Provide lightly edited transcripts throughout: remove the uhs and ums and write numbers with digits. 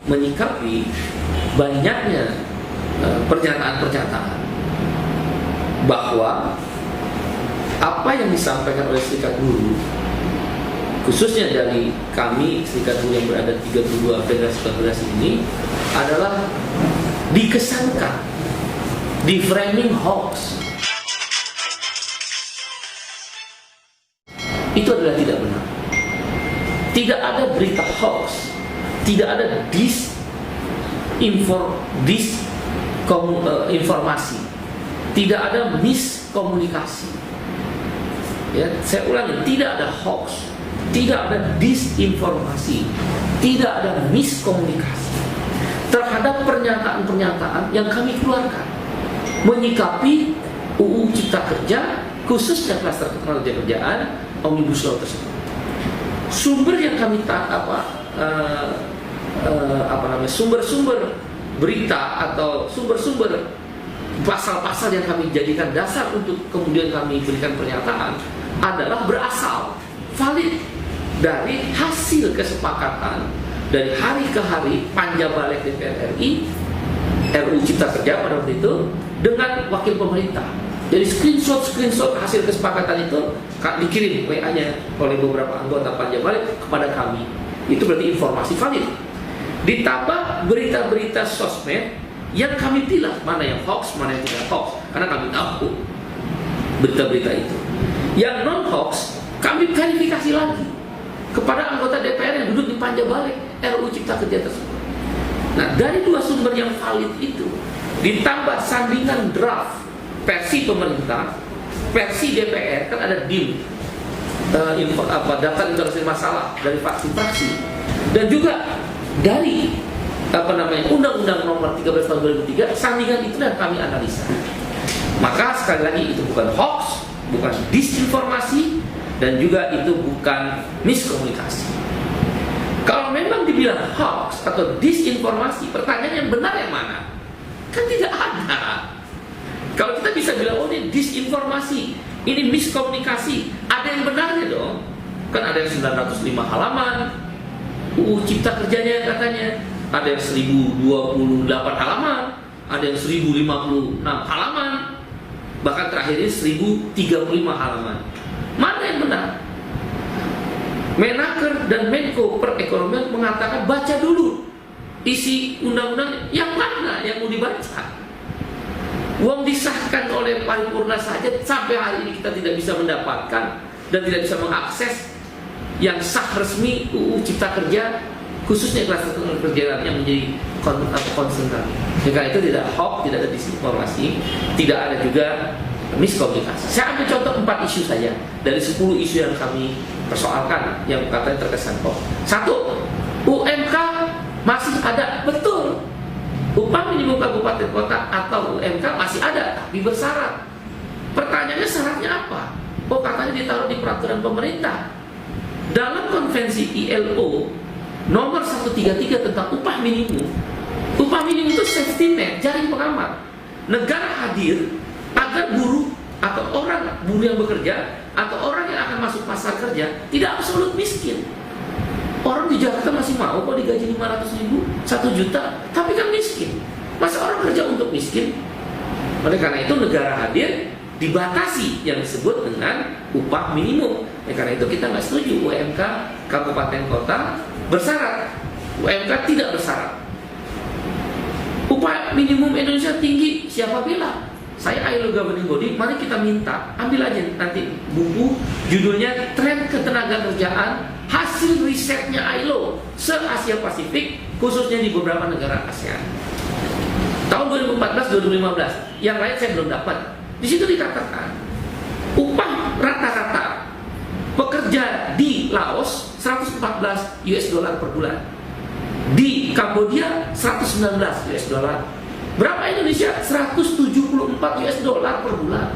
menyikapi banyaknya pernyataan-pernyataan bahwa apa yang disampaikan oleh Serikat Buruh, khususnya dari kami Serikat Buruh yang berada 32 federasi ini, adalah dikesankan, di framing hoax. Itu adalah tidak benar. Tidak ada berita hoax, tidak ada informasi, tidak ada miskomunikasi. Ya, saya ulangi, tidak ada hoax, tidak ada disinformasi, tidak ada miskomunikasi terhadap pernyataan-pernyataan yang kami keluarkan menyikapi UU Cipta Kerja, khususnya klaster ketenagakerjaan Omnibus Law tersebut. Sumber yang kami sumber-sumber berita atau sumber-sumber pasal-pasal yang kami jadikan dasar untuk kemudian kami berikan pernyataan adalah berasal valid dari hasil kesepakatan dari hari ke hari Panja Balik DPR RI RUU Cipta Kerja pada waktu itu dengan wakil pemerintah. Jadi screenshot hasil kesepakatan itu dikirim WA-nya oleh beberapa anggota Panja Balik kepada kami. Itu berarti informasi valid. Ditambah berita-berita sosmed yang kami pilih mana yang hoax, mana yang tidak hoax, karena kami tahu berita-berita itu. Yang non hoax kami verifikasi lagi kepada anggota DPR yang duduk di Panja Balik RUU Cipta Kerja tersebut. Nah, dari dua sumber yang valid itu ditambah sandingan draft versi pemerintah, versi DPR, kan ada DIM, daftar informasi masalah dari fraksi-fraksi, dan juga dari Undang-Undang Nomor 13 Tahun 2003, sandingan itu yang kami analisa. Maka sekali lagi itu bukan hoax, bukan disinformasi, dan juga itu bukan miskomunikasi. Kalau memang dibilang hoax atau disinformasi, pertanyaan yang benar yang mana? Kan tidak ada. Kalau kita bisa bilang, oh ini disinformasi, ini miskomunikasi, ada yang benarnya dong. Kan ada yang 905 halaman UU Cipta Kerjanya katanya, ada yang 1028 halaman, ada yang 1056 halaman, bahkan terakhir ini 1035 halaman. Mana yang benar? Menaker dan Menko Perekonomian mengatakan baca dulu isi undang-undang yang mana yang mau dibaca. Uang disahkan oleh paripurna saja sampai hari ini kita tidak bisa mendapatkan dan tidak bisa mengakses yang sah resmi UU Cipta Kerja, khususnya klaster ketenagakerjaan yang menjadi concern kami. Karena itu tidak hoax, tidak ada disinformasi, tidak ada juga miskomunikasi. Saya ambil contoh 4 isu saja dari 10 isu yang kami persoalkan yang katanya terkesan hoax. 1, UMK masih ada, betul. Upah minimum kabupaten kota atau UMK masih ada, tapi bersyarat. Pertanyaannya syaratnya apa? Oh, katanya ditaruh di peraturan pemerintah. Dalam konvensi ILO nomor 133 tentang upah minimum itu safety net, jaring pengaman. Negara hadir agar buruh atau orang buruh yang bekerja atau orang yang akan masuk pasar kerja tidak absolut miskin. Orang di Jakarta masih mau kok digaji 500.000, 1 juta, tapi kan miskin. Masa orang kerja untuk miskin? Oleh karena itu negara hadir dibatasi yang disebut dengan upah minimum. Karena itu kita nggak setuju UMK kabupaten kota bersyarat, UMK tidak bersyarat. Upah minimum Indonesia tinggi, siapa bilang? Saya ILO Governing Body, mari kita minta, ambil aja nanti buku judulnya Tren Ketenagakerjaan hasil risetnya ILO se-Asia Pasifik, khususnya di beberapa negara ASEAN. Tahun 2014-2015, yang lain saya belum dapat. Di situ dikatakan upah rata-rata pekerja di Laos 114 US dollar per bulan, di Kamboja 119 US dollar. Berapa Indonesia? 174 US dollar per bulan.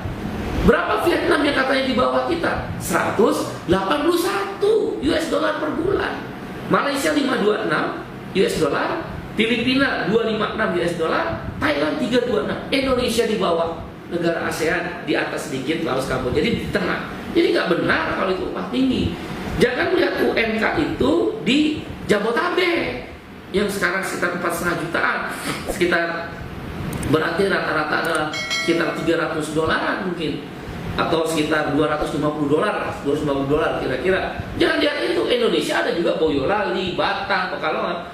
Berapa Vietnam yang katanya di bawah kita? 181 US dollar per bulan. Malaysia 526 US dollar, Filipina 256 US dollar, Thailand 326. Indonesia di bawah negara ASEAN, di atas sedikit Laos, Kamboja, jadi di tengah. Jadi nggak benar kalau itu upah tinggi. Jangan melihat UMK itu di Jabotabek. yang sekarang sekitar 4,5 jutaan, sekitar berarti rata-rata adalah sekitar $300 mungkin, atau sekitar $250 kira-kira. Jangan lihat itu, Indonesia ada juga Boyolali, Batang, Pekalongan.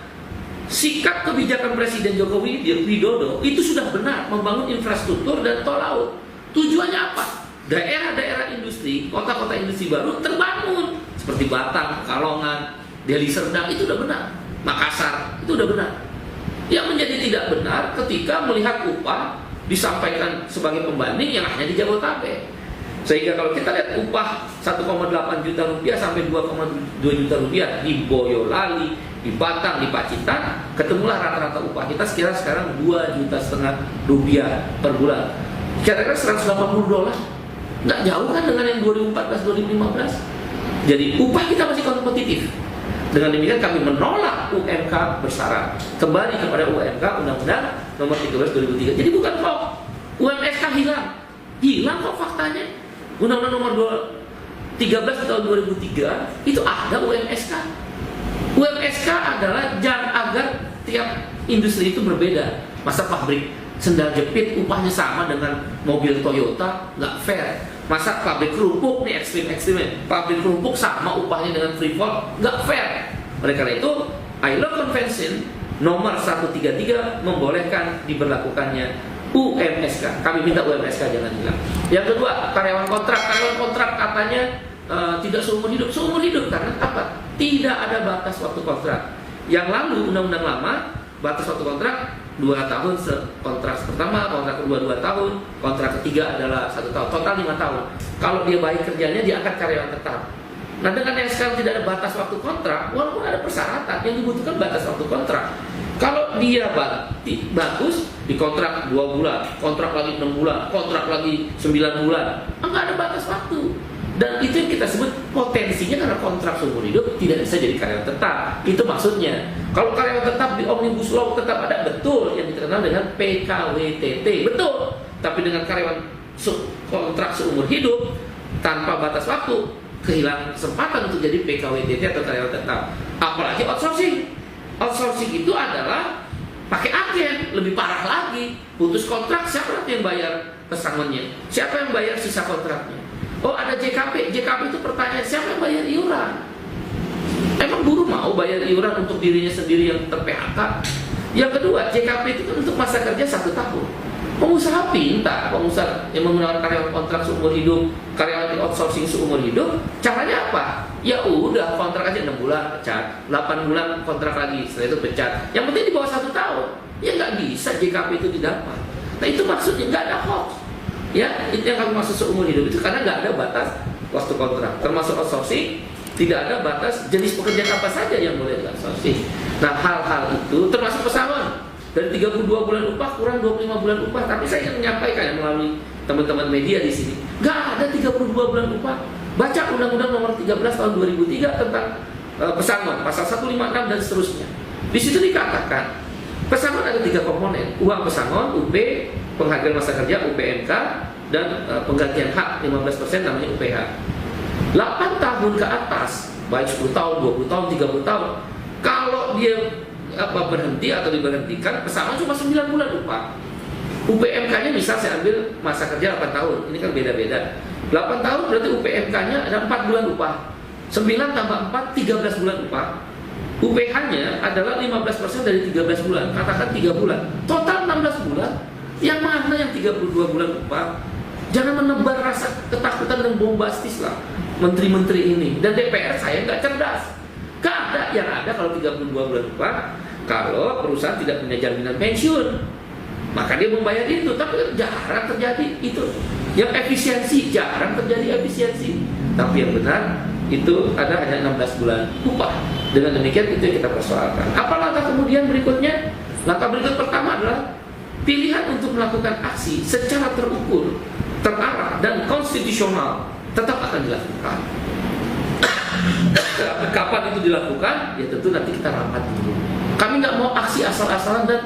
Sikap kebijakan Presiden Joko Widodo itu sudah benar, membangun infrastruktur dan tol laut. Tujuannya apa? Daerah-daerah industri, kota-kota industri baru terbangun, seperti Batang, Pekalongan, Deli Serdang, itu udah benar. Makassar, itu udah benar. Yang menjadi tidak benar ketika melihat upah disampaikan sebagai pembanding yang hanya di Jabodetabek. Sehingga kalau kita lihat upah 1,8 juta rupiah sampai 2,2 juta rupiah di Boyolali, di Batang, di Pacitan, ketemulah rata-rata upah kita sekarang 2,5 juta rupiah per bulan. Kira-kira $180. Nggak jauh kan dengan yang 2014-2015. Jadi upah kita masih kompetitif. Dengan demikian kami menolak UMK bersyarat. Kembali kepada UMK Undang-Undang Nomor 13 2003. Jadi bukan kok UMSK hilang kok faktanya. Undang-Undang Nomor 13 tahun 2003 itu ada UMSK. UMSK adalah agar tiap industri itu berbeda. Masa pabrik sendal jepit upahnya sama dengan mobil Toyota, nggak fair. Masa pabrik kerupuk nih ekstrim, pabrik kerupuk sama upahnya dengan Freeport, nggak fair. Oleh karena itu, ILO Convention nomor 133 membolehkan diberlakukannya UMSK. Kami minta UMSK jangan hilang. Yang kedua, karyawan kontrak katanya tidak seumur hidup karena apa? Tidak ada batas waktu kontrak. Yang lalu undang-undang lama batas waktu kontrak 2 tahun kontrak pertama, kontrak kedua 2 tahun, kontrak ketiga adalah 1 tahun, total 5 tahun. Kalau dia baik kerjanya diangkat karyawan tetap. Nah dengan yang sekarang tidak ada batas waktu kontrak, walaupun ada persyaratan yang dibutuhkan batas waktu kontrak. Kalau dia bagus di kontrak 2 bulan, kontrak lagi 6 bulan, kontrak lagi 9 bulan, enggak ada batas waktu. Dan itu yang kita sebut potensinya karena kontrak seumur hidup tidak bisa jadi karyawan tetap. Itu maksudnya. Kalau karyawan tetap di Omnibus Law tetap ada, betul, yang dikenal dengan PKWTT, betul. Tapi dengan karyawan kontrak seumur hidup tanpa batas waktu, kehilangan kesempatan untuk jadi PKWTT atau karyawan tetap. Apalagi outsourcing. Outsourcing itu adalah pakai agen, lebih parah lagi. Putus kontrak, siapa yang bayar pesangonnya? Siapa yang bayar sisa kontraknya? Oh ada JKP itu pertanyaan, siapa yang bayar iuran? Emang buruh mau bayar iuran untuk dirinya sendiri yang ter-PHK? Yang kedua, JKP itu kan untuk masa kerja 1 tahun. Pengusaha pintar, pengusaha yang menggunakan karyawan kontrak seumur hidup, karyawan outsourcing seumur hidup, caranya apa? Ya udah kontrak aja 6 bulan pecat, 8 bulan kontrak lagi, setelah itu pecat. Yang penting di bawah 1 tahun. Ya nggak bisa JKP itu didapat. Nah itu maksudnya nggak ada hoax. Ya, itu yang kami maksud seumur hidup itu karena nggak ada batas waktu kontrak. Termasuk outsourcing, tidak ada batas jenis pekerjaan apa saja yang boleh outsourcing. Nah, hal-hal itu termasuk pesangon. Dari 32 bulan upah kurang 25 bulan upah. Tapi saya ingin menyampaikan melalui teman-teman media di sini, nggak ada 32 bulan upah. Baca Undang-Undang Nomor 13 tahun 2003 tentang pesangon, pasal 156 dan seterusnya. Di situ dikatakan pesangon ada 3 komponen: uang pesangon, UP, penghargaan masa kerja UPMK, dan penggantian hak 15% namanya UPH. 8 tahun ke atas, baik 10 tahun, 20 tahun, 30 tahun, kalau dia berhenti atau diberhentikan, pesangon cuma 9 bulan upah. UPMK-nya misal saya ambil masa kerja 8 tahun, ini kan beda-beda. 8 tahun berarti UPMK-nya ada 4 bulan upah. 9 tambah 4, 13 bulan upah. UPH-nya adalah 15% dari 13 bulan, katakan 3 bulan. Total 16 bulan. Yang mana yang 32 bulan upah? Jangan menebar rasa ketakutan dan bombastis lah menteri-menteri ini. Dan DPR saya nggak cerdas. Gak ada, yang ada kalau 32 bulan upah, kalau perusahaan tidak punya jaminan pensiun, maka dia membayar itu. Tapi jarang terjadi itu. Yang efisiensi, jarang terjadi efisiensi. Tapi yang benar itu ada hanya 16 bulan upah. Dengan demikian itu yang kita persoalkan. Apa langkah kemudian berikutnya? Langkah berikut pertama adalah pilihan untuk melakukan aksi secara terukur, terarah, dan konstitusional tetap akan dilakukan. Kapan itu dilakukan? Ya tentu nanti kita rapat dulu. Kami nggak mau aksi asal-asalan, dan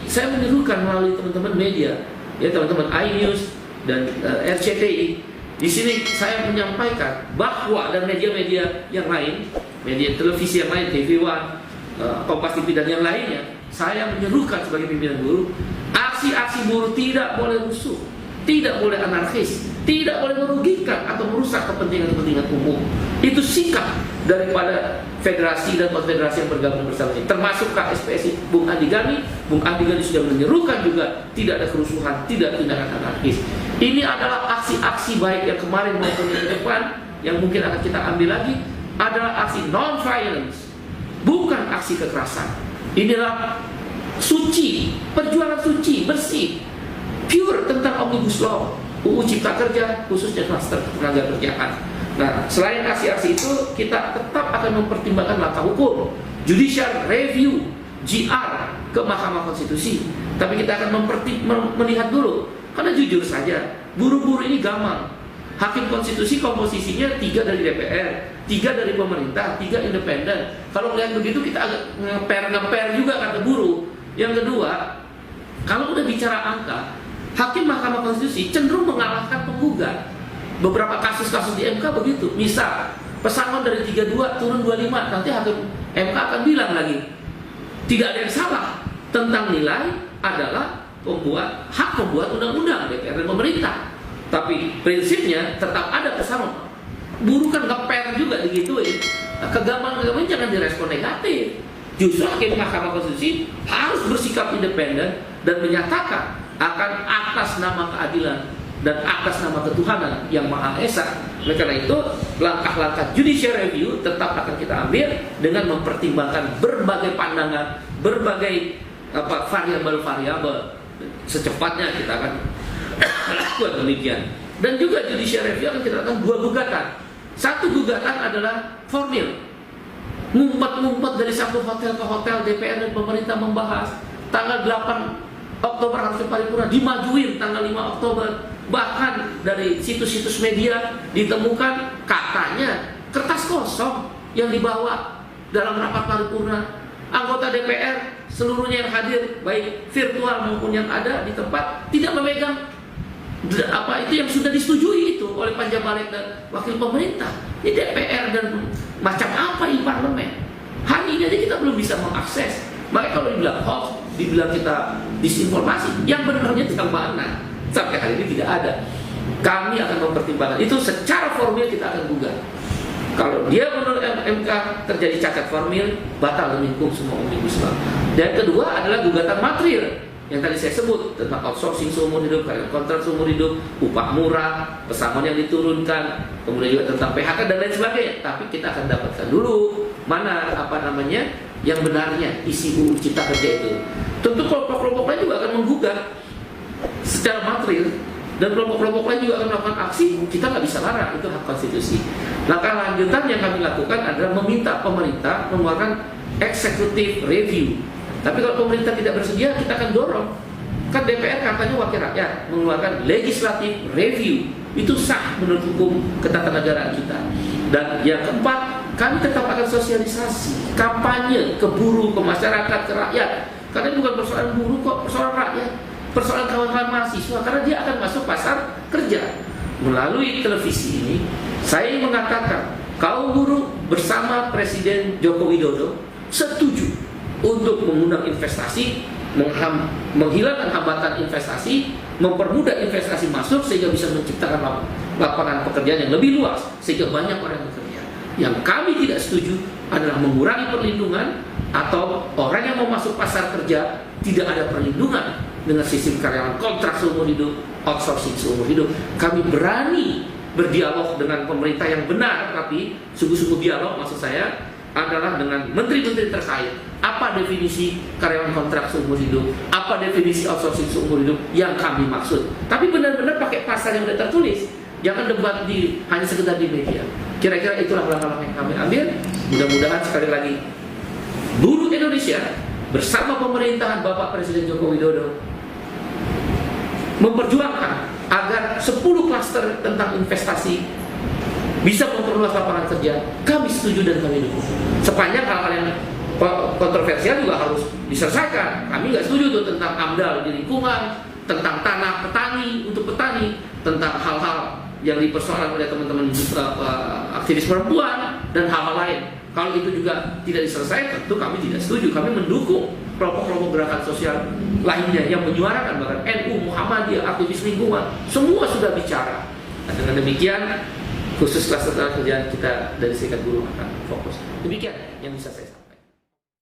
saya menyerukan melalui teman-teman media, ya teman-teman iNews dan RCTI. Di sini saya menyampaikan bahwa dan media-media yang lain, media televisi yang lain, TV One, Kompas TV dan yang lainnya, saya menyerukan sebagai pimpinan buruh, aksi-aksi buruh tidak boleh rusuh, tidak boleh anarkis, tidak boleh merugikan atau merusak kepentingan-kepentingan umum. Itu sikap daripada federasi dan konfederasi yang bergabung bersama ini, termasuk KSPSI. Bung Andi Gani sudah menyerukan juga tidak ada kerusuhan, tidak tindakan anarkis. Ini adalah aksi-aksi baik yang kemarin maupun yang ke depan yang mungkin akan kita ambil lagi adalah aksi non-violence, bukan aksi kekerasan. Inilah suci, perjuangan suci, bersih, pure tentang Omnibus Law, UU Cipta Kerja, khususnya klaster tenaga kerjaan. Nah, selain aksi-aksi itu, kita tetap akan mempertimbangkan langkah hukum, judicial review, GR ke Mahkamah Konstitusi. Tapi kita akan melihat dulu, karena jujur saja, buruh-buruh ini gampang. Hakim konstitusi komposisinya 3 dari DPR, 3 dari pemerintah, 3 independen. Kalau melihat begitu kita agak ngeper juga kata buruh. Yang kedua, kalau udah bicara angka, Hakim Mahkamah Konstitusi cenderung mengalahkan penggugat. Beberapa kasus-kasus di MK begitu. Misal, pesangon dari 32 turun 25, nanti Hakim MK akan bilang lagi, tidak ada yang salah tentang nilai adalah hak pembuat undang-undang DPR dan pemerintah. Tapi prinsipnya tetap ada pesangon. Buruh kan ngeper juga digituin. Nah, kegamangan jangan direspon negatif. Justru Hakim Mahkamah Konstitusi harus bersikap independen dan menyatakan akan atas nama keadilan dan atas nama ketuhanan yang Maha Esa. Oleh karena itu, langkah-langkah judicial review tetap akan kita ambil dengan mempertimbangkan berbagai pandangan, berbagai variabel-variabel. Secepatnya kita akan lakukan demikian. Dan juga judicial review akan kita lakukan 2 gugatan. Satu gugatan adalah formil, ngumpet-ngumpet dari satu hotel ke hotel, DPR dan pemerintah membahas. Tanggal 8 Oktober harus paripurna, dimajuin tanggal 5 Oktober. Bahkan dari situs-situs media ditemukan katanya kertas kosong yang dibawa dalam rapat paripurna. Anggota DPR seluruhnya yang hadir, baik virtual maupun yang ada di tempat, tidak memegang itu yang sudah disetujui itu oleh Panja Balik dan wakil pemerintah. Ini DPR dan macam apa ini parlemen? Hari ini aja kita belum bisa mengakses. Makanya kalau dibilang hoax, dibilang kita disinformasi, yang benarnya itu yang mana? Sampai hari ini tidak ada. Kami akan mempertimbangkan itu secara formil, kita akan gugat. Kalau dia menurut MK terjadi cacat formil, batal demi hukum semua Omnibus Law. Dan kedua adalah gugatan material yang tadi saya sebut tentang outsourcing seumur hidup, kontrak seumur hidup, upah murah, pesangon yang diturunkan, kemudian juga tentang PHK dan lain sebagainya. Tapi kita akan dapatkan dulu mana yang benarnya isi UU Cipta Kerja itu. Tentu kelompok-kelompok lain juga akan menggugat secara material, dan kelompok-kelompok lain juga akan melakukan aksi. Kita nggak bisa larang, itu hak konstitusi. Langkah lanjutan yang kami lakukan adalah meminta pemerintah mengeluarkan executive review. Tapi kalau pemerintah tidak bersedia, kita akan dorong. Kan DPR katanya wakil rakyat, mengeluarkan legislative review. Itu sah menurut hukum ketatanegaraan kita. Dan yang keempat, kami tetap akan sosialisasi, kampanye ke buruh, ke masyarakat, ke rakyat. Karena ini bukan persoalan buruh kok, persoalan rakyat, persoalan kawan-kawan mahasiswa. Karena dia akan masuk pasar kerja. Melalui televisi ini, saya mengatakan, kaum buruh bersama Presiden Joko Widodo setuju untuk mengundang investasi, menghilangkan hambatan investasi, mempermudah investasi masuk sehingga bisa menciptakan lapangan pekerjaan yang lebih luas sehingga banyak orang bekerja. Yang kami tidak setuju adalah mengurangi perlindungan atau orang yang mau masuk pasar kerja tidak ada perlindungan dengan sistem karyawan kontrak seumur hidup, outsourcing seumur hidup. Kami berani berdialog dengan pemerintah yang benar, tapi sungguh-sungguh dialog maksud saya adalah dengan menteri-menteri terkait. Apa definisi karyawan kontrak seumur hidup, apa definisi outsourcing seumur hidup yang kami maksud. Tapi benar-benar pakai pasal yang sudah tertulis. Jangan debat hanya sekedar di media. Kira-kira itulah langkah-langkah yang kami ambil. Mudah-mudahan sekali lagi buruh Indonesia bersama pemerintahan Bapak Presiden Joko Widodo memperjuangkan agar 10 klaster tentang investasi bisa memperluas lapangan kerja. Kami setuju dan kami dukung. Sepanjang hal-hal yang kontroversial juga harus diselesaikan. Kami nggak setuju tuh tentang AMDAL di lingkungan, tentang tanah petani untuk petani, tentang hal-hal yang dipersoalkan oleh teman-teman aktivis perempuan. dan hal-hal lain. Kalau itu juga tidak diselesaikan, tentu kami tidak setuju. Kami mendukung kelompok-kelompok gerakan sosial lainnya yang menyuarakan, bahkan NU, Muhammadiyah, aktivis lingkungan, semua sudah bicara. Nah, dengan demikian, khusus kelas ketenagakerjaan kita dari Serikat Buruh akan fokus. Demikian yang bisa saya sampaikan.